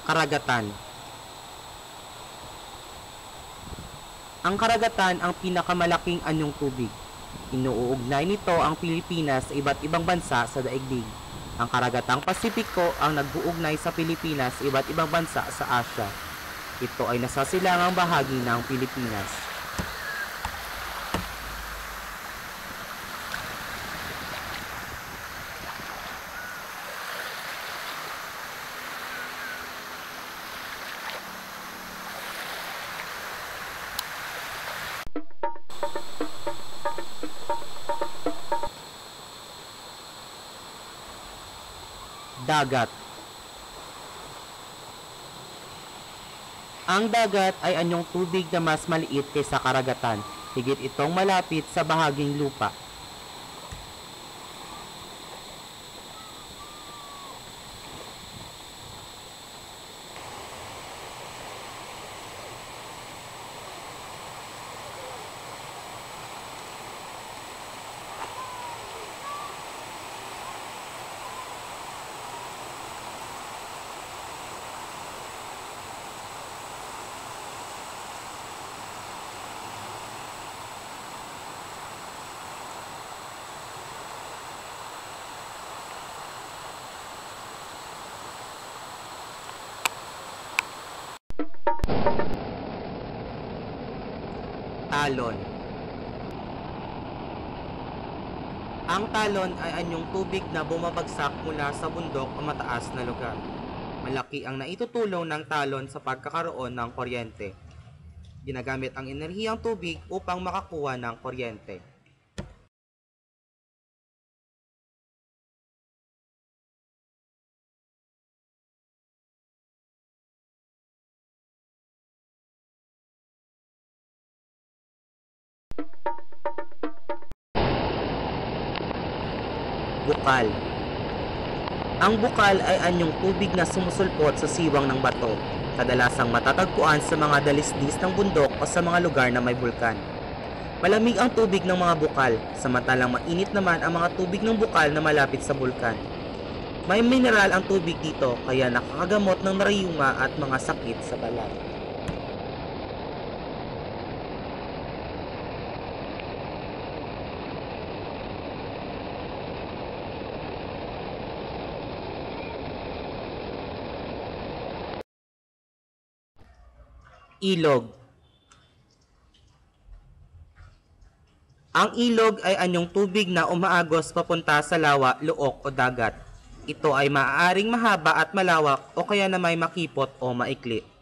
Karagatan. Ang karagatan ang pinakamalaking anyong tubig. Inuugnay nito ang Pilipinas sa iba't ibang bansa sa daigdig. Ang karagatang Pasipiko ang nag-uugnay sa Pilipinas sa iba't ibang bansa sa Asya. Ito ay nasa silangang bahagi ng Pilipinas. Dagat. Ang dagat ay anyong tubig na mas maliit kaysa karagatan. Higit itong malapit sa bahaging lupa. Talon. Ang talon ay anyong tubig na bumabagsak mula sa bundok o mataas na lugar. Malaki ang naitutulong ng talon sa pagkakaroon ng kuryente. Ginagamit ang enerhiyang tubig upang makakuha ng kuryente. Bukal. Ang bukal ay anyong tubig na sumusulpot sa siwang ng bato, kadalasang matatagpuan sa mga dalisdis ng bundok o sa mga lugar na may bulkan. Malamig ang tubig ng mga bukal, samantalang mainit naman ang mga tubig ng bukal na malapit sa bulkan. May mineral ang tubig dito kaya nakakagamot ng narayuma at mga sakit sa balat. Ilog. Ang ilog ay anyong tubig na umaagos papunta sa lawa, luok o dagat. Ito ay maaaring mahaba at malawak o kaya na may makipot o maikli.